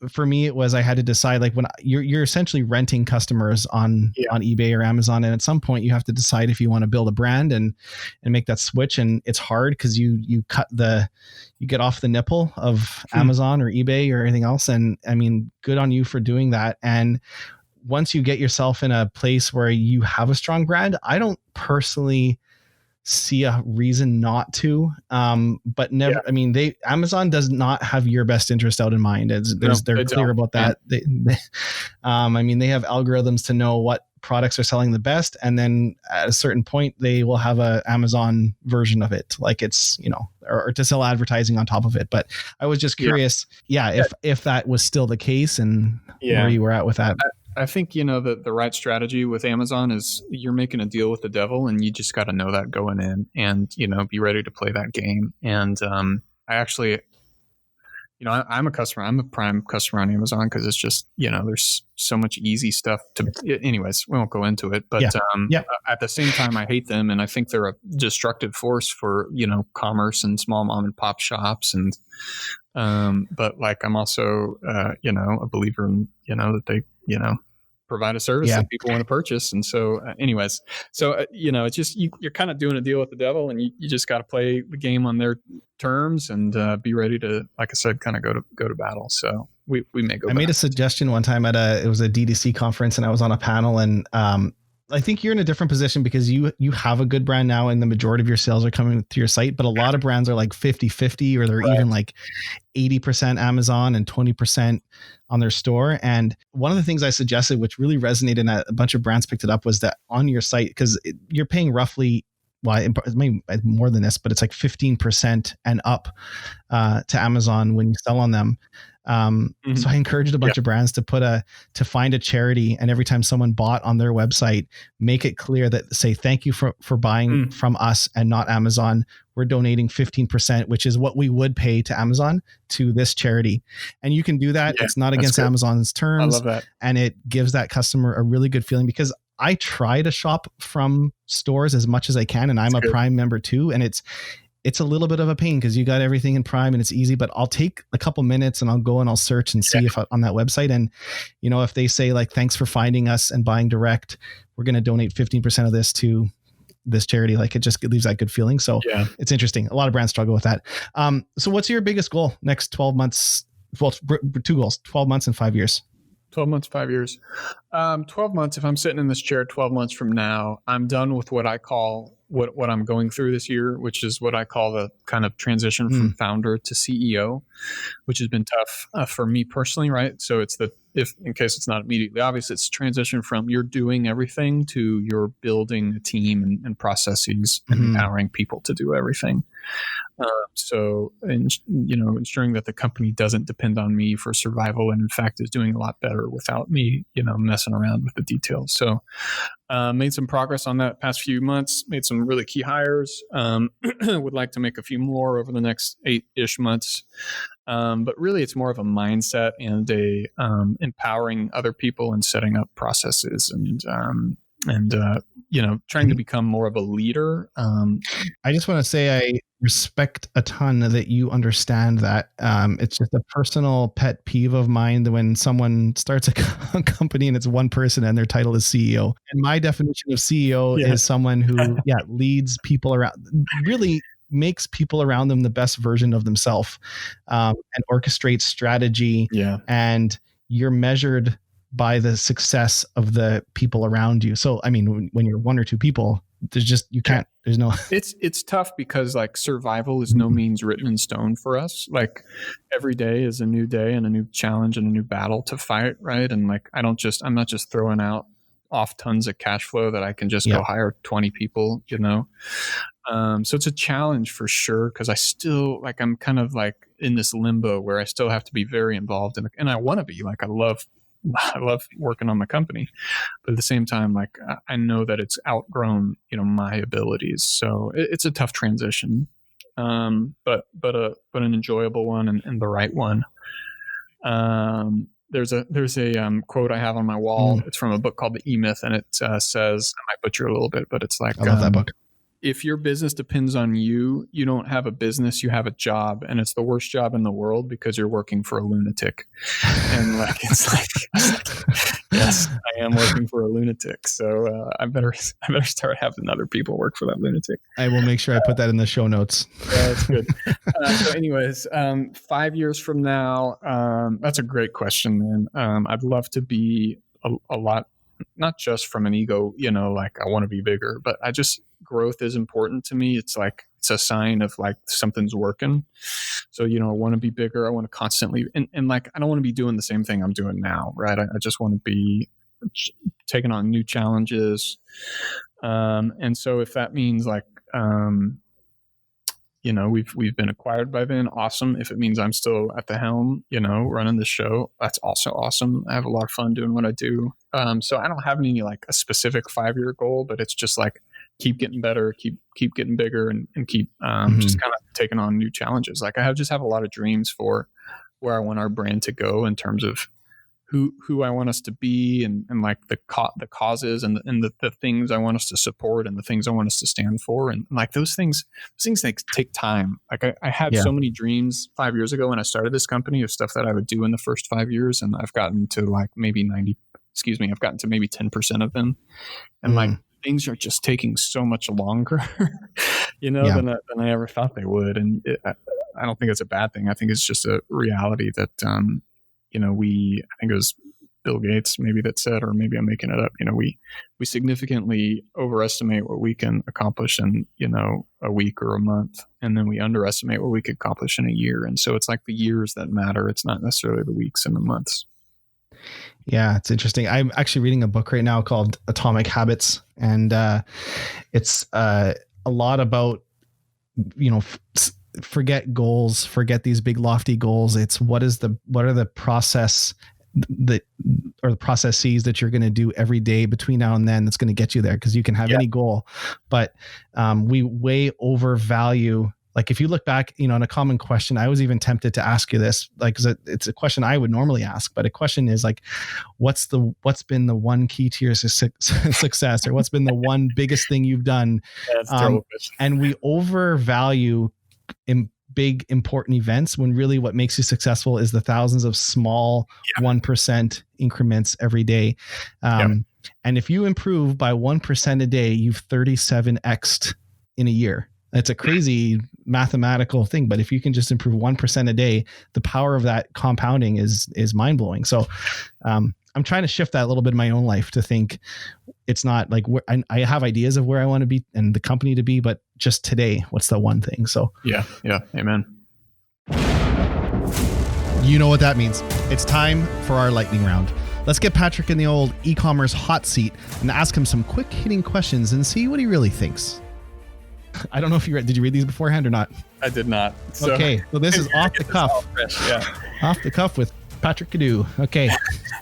for me, it was, I had to decide, like, when you're essentially renting customers on eBay or Amazon. And at some point you have to decide if you want to build a brand and make that switch. And it's hard because you get off the nipple of Amazon or eBay or anything else. And I mean, good on you for doing that. And once you get yourself in a place where you have a strong brand, I don't personally see a reason not to, but never. I mean, Amazon does not have your best interest out in mind. They're clear about that. They they have algorithms to know what products are selling the best, and then at a certain point they will have a Amazon version of it, like it's or to sell advertising on top of it. But I was just curious, if that was still the case and where you were at with that. I think, the right strategy with Amazon is you're making a deal with the devil, and you just got to know that going in and, be ready to play that game. And I actually, I'm a customer. I'm a Prime customer on Amazon because it's just, there's so much easy stuff to, anyways, we won't go into it. But at the same time, I hate them. And I think they're a destructive force for, commerce and small mom and pop shops. And, but like, I'm also, a believer in, that they, provide a service that people want to purchase. And so anyways, it's just, you're kind of doing a deal with the devil, and you just got to play the game on their terms and be ready to, like I said, kind of go to battle. So we may go. I made a suggestion one time it was a DTC conference, and I was on a panel, and I think you're in a different position because you have a good brand now, and the majority of your sales are coming to your site, but a lot of brands are like 50-50, or they're even like 80% Amazon and 20% on their store. And one of the things I suggested, which really resonated, and a bunch of brands picked it up, was that on your site, because you're paying roughly it may be more than this, but it's like 15% and up to Amazon when you sell on them. So I encouraged a bunch of brands to find a charity, and every time someone bought on their website, make it clear that say, thank you for buying from us and not Amazon. We're donating 15%, which is what we would pay to Amazon, to this charity. And you can do that. It's not against Amazon's terms. I love that. And it gives that customer a really good feeling, because I try to shop from stores as much as I can. And I'm a Prime member too. And it's a little bit of a pain because you got everything in Prime and it's easy, but I'll take a couple minutes and I'll go and I'll search and see if on that website. And, if they say like, thanks for finding us and buying direct, we're going to donate 15% of this to this charity. Like, it just leaves that good feeling. So it's interesting. A lot of brands struggle with that. So what's your biggest goal next 12 months? Well, two goals, 12 months and 5 years. 12 months, 5 years. 12 months, if I'm sitting in this chair 12 months from now, I'm done with what I call what I'm going through this year, which is what I call the kind of transition from founder to CEO, which has been tough for me personally, right? So it's in case it's not immediately obvious, it's transition from you're doing everything to you're building a team and processes and empowering people to do everything. Ensuring that the company doesn't depend on me for survival, and in fact is doing a lot better without me, messing around with the details. So, made some progress on that past few months, made some really key hires, would like to make a few more over the next 8-ish months. But really it's more of a mindset and empowering other people and setting up processes and trying to become more of a leader. I just want to say I respect a ton that you understand that. It's just a personal pet peeve of mine that when someone starts a company and it's one person and their title is CEO. And my definition of CEO is someone who leads people around, really makes people around them the best version of themselves, and orchestrates strategy. And you're measured by the success of the people around you. So, I mean, when you're one or two people, there's no, it's tough because like survival is no means written in stone for us. Like every day is a new day and a new challenge and a new battle to fight. Right. And like, I'm not just throwing off tons of cash flow that I can just go hire 20 people, So it's a challenge for sure. Cause I still I'm kind of like in this limbo where I still have to be very involved and I want to be like, I love working on my company, but at the same time, like I know that it's outgrown, my abilities. So it's a tough transition, but an enjoyable one and the right one. There's a quote I have on my wall. It's from a book called The E-Myth, and it says, I might butcher a little bit, but it's like, I love that book. If your business depends on you, you don't have a business, you have a job, and it's the worst job in the world because you're working for a lunatic. And yes, I am working for a lunatic. So I better start having other people work for that lunatic. I will make sure I put that in the show notes. Yeah, that's good. So anyways, 5 years from now, that's a great question, man. I'd love to be a lot, not just from an ego, like I want to be bigger, but growth is important to me. It's like, it's a sign of like something's working. So, I want to be bigger. I want to constantly, and like, I don't want to be doing the same thing I'm doing now. Right. I just want to be taking on new challenges. And so if that means like, we've been acquired by then, awesome. If it means I'm still at the helm, running the show, that's also awesome. I have a lot of fun doing what I do. So I don't have any like a specific 5-year goal, but it's just like, keep getting better, keep getting bigger and keep just kind of taking on new challenges. Like I just have a lot of dreams for where I want our brand to go in terms of who I want us to be and like the causes and the things I want us to support and the things I want us to stand for. And like those things take time. Like I had so many dreams 5 years ago when I started this company of stuff that I would do in the first 5 years. And I've gotten to like maybe 10% of them. And like, things are just taking so much longer, than I ever thought they would. And I don't think it's a bad thing. I think it's just a reality that, I think it was Bill Gates maybe that said, or maybe I'm making it up, we significantly overestimate what we can accomplish in, a week or a month. And then we underestimate what we could accomplish in a year. And so it's like the years that matter. It's not necessarily the weeks and the months. Yeah, it's interesting. I'm actually reading a book right now called Atomic Habits. And it's a lot about, forget goals, forget these big lofty goals. It's what are the processes that you're going to do every day between now and then that's going to get you there. Because you can have any goal, but we way overvalue. Like if you look back, in a common question, I was even tempted to ask you this, like, 'cause it's a question I would normally ask, but a question is like, what's been the one key to your success, or what's been the one biggest thing you've done? That's a terrible question. And we overvalue big important events when really what makes you successful is the thousands of small 1% increments every day. And if you improve by 1% a day, you've 37x'd in a year. It's a crazy mathematical thing, but if you can just improve 1% a day, the power of that compounding is mind blowing. So I'm trying to shift that a little bit in my own life to think it's not like I have ideas of where I want to be and the company to be, but just today, what's the one thing? So yeah. Amen. You know what that means. It's time for our lightning round. Let's get Patrick in the old e-commerce hot seat and ask him some quick hitting questions and see what he really thinks. I don't know if did you read these beforehand or not? I did not. Okay. So this is off the cuff. Off the cuff with Patrick Coddou. Okay.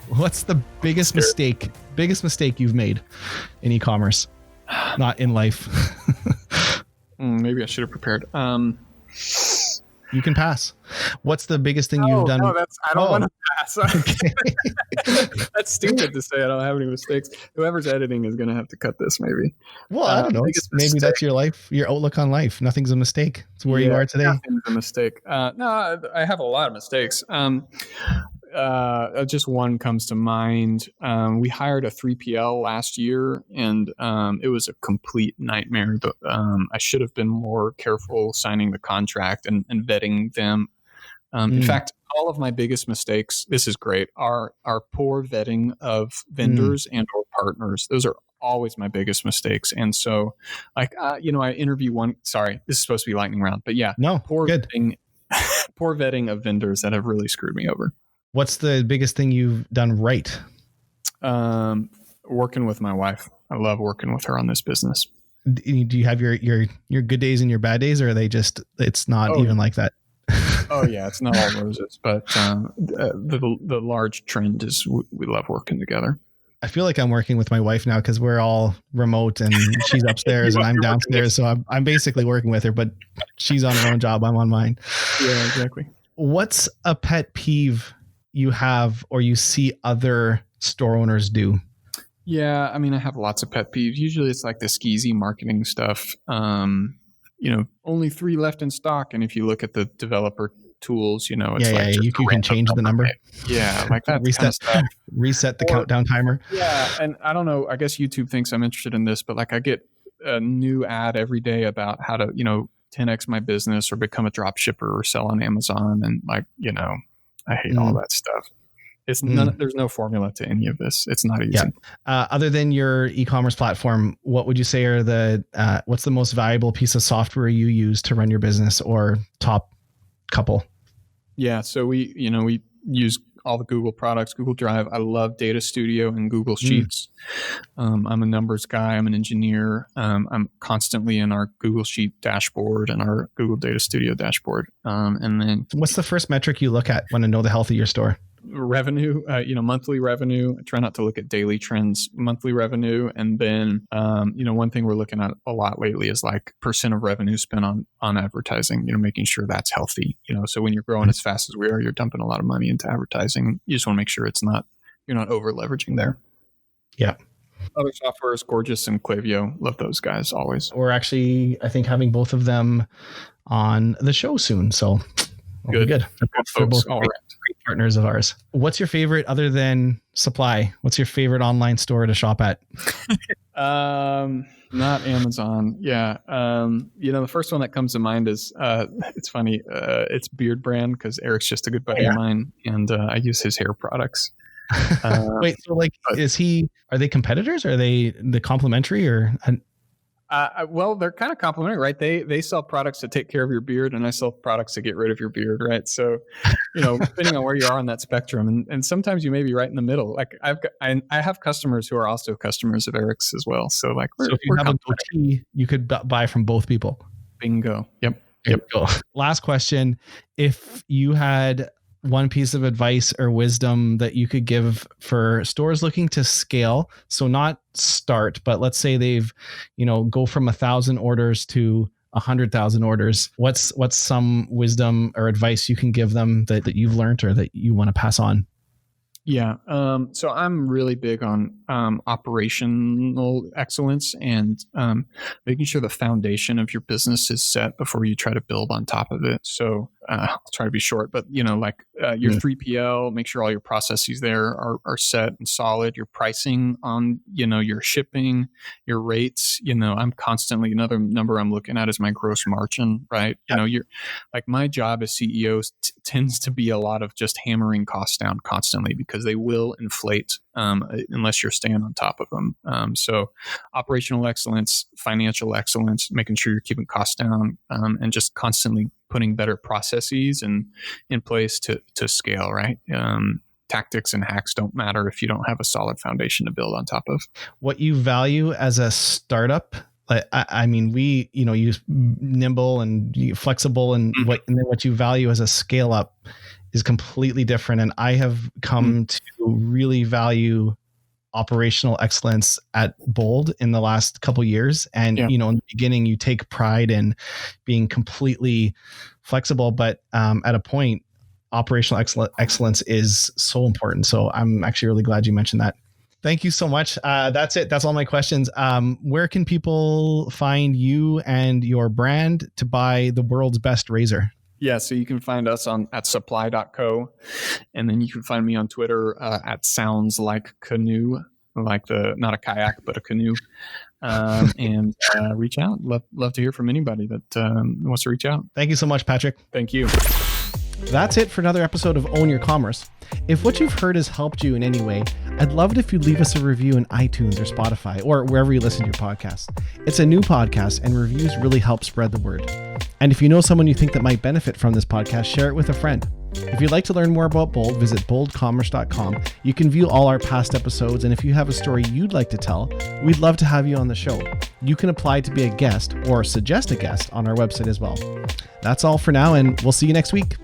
What's the biggest mistake you've made in e-commerce? Not in life. Maybe I should have prepared. You can pass. What's the biggest thing you've done? No, I don't want to pass. Okay. That's stupid to say I don't have any mistakes. Whoever's editing is going to have to cut this maybe. Well, I don't know. Maybe that's your life, your outlook on life. Nothing's a mistake. It's where you are today. Nothing's a mistake. No, I have a lot of mistakes. Just one comes to mind. We hired a 3PL last year, and it was a complete nightmare. I should have been more careful signing the contract and vetting them. In fact, all of my biggest mistakes, this is great, are poor vetting of vendors and or partners. Those are always my biggest mistakes. And so, I interview one. Sorry, this is supposed to be lightning round, but poor vetting of vendors that have really screwed me over. What's the biggest thing you've done right? Working with my wife. I love working with her on this business. Do you have your good days and your bad days, or are they just, it's not even like that? Oh yeah, it's not all roses, but the large trend is we love working together. I feel like I'm working with my wife now because we're all remote and she's upstairs and I'm downstairs. So I'm basically working with her, but she's on her own job. I'm on mine. Yeah, exactly. What's a pet peeve you have or you see other store owners do? Yeah, I mean, I have lots of pet peeves. Usually it's like the skeezy marketing stuff. Only 3 left in stock. And if you look at the developer tools, it's you can change the number. Yeah, like that. Reset the countdown timer. Yeah, and I don't know. I guess YouTube thinks I'm interested in this, but like I get a new ad every day about how to 10x my business or become a drop shipper or sell on Amazon, and I hate all that stuff. It's there's no formula to any of this. It's not easy. Yeah. Other than your e-commerce platform, what would you say are what's the most valuable piece of software you use to run your business, or top couple? Yeah. So we use all the Google products, Google Drive. I love Data Studio and Google Sheets. I'm a numbers guy. I'm an engineer. I'm constantly in our Google Sheet dashboard and our Google Data Studio dashboard. And then what's the first metric you look at when to know the health of your store? Revenue, monthly revenue. I try not to look at daily trends, monthly revenue. And then, one thing we're looking at a lot lately is like % of revenue spent on advertising, making sure that's healthy, so when you're growing as fast as we are, you're dumping a lot of money into advertising. You just want to make sure you're not over leveraging there. Yeah. Other software is Gorgeous and Klaviyo. Love those guys always. We're actually, I think, having both of them on the show soon. So good. They're both all right. Great partners of ours. What's your favorite, other than supply? What's your favorite online store to shop at? Not Amazon. Yeah. The first one that comes to mind is, it's funny. It's Beardbrand, because Eric's just a good buddy of mine, and I use his hair products. Wait, so are they competitors? Are they the complementary, or? Well, they're kind of complementary, right? They sell products to take care of your beard, and I sell products to get rid of your beard, right? So, depending on where you are on that spectrum, and sometimes you may be right in the middle. Like I have customers who are also customers of Eric's as well. So like, so if you have a goatee, you could buy from both people. Bingo. Yep. Go. Last question: if you had one piece of advice or wisdom that you could give for stores looking to scale, so not start, but let's say they've, go from 1,000 orders to 100,000 orders. What's some wisdom or advice you can give them that you've learned or that you want to pass on? Yeah. So I'm really big on operational excellence and making sure the foundation of your business is set before you try to build on top of it. So I'll try to be short, but your 3PL, make sure all your processes there are set and solid. Your pricing on, your shipping, your rates, I'm constantly, another number I'm looking at is my gross margin, right? Yep. You're like, my job as CEO tends to be a lot of just hammering costs down constantly because they will inflate unless you're staying on top of them. So operational excellence, financial excellence, making sure you're keeping costs down, and just constantly putting better processes in place to scale, right? Tactics and hacks don't matter if you don't have a solid foundation to build on top of. What you value as a startup, we, use nimble and flexible, and then what you value as a scale up is completely different. And I have come to really value operational excellence at Bold in the last couple of years. And, in the beginning, you take pride in being completely flexible, but at a point, operational excellence is so important. So I'm actually really glad you mentioned that. Thank you so much. That's it. That's all my questions. Where can people find you and your brand to buy the world's best razor? Yeah, so you can find us at supply.co, and then you can find me on Twitter at sounds like canoe, like not a kayak, but a canoe. And reach out. Love to hear from anybody that wants to reach out. Thank you so much, Patrick. Thank you. That's it for another episode of Own Your Commerce. If what you've heard has helped you in any way, I'd love it if you'd leave us a review in iTunes or Spotify or wherever you listen to your podcast. It's a new podcast and reviews really help spread the word. And if you know someone you think that might benefit from this podcast, share it with a friend. If you'd like to learn more about Bold, visit boldcommerce.com. You can view all our past episodes, and if you have a story you'd like to tell, we'd love to have you on the show. You can apply to be a guest or suggest a guest on our website as well. That's all for now, and we'll see you next week.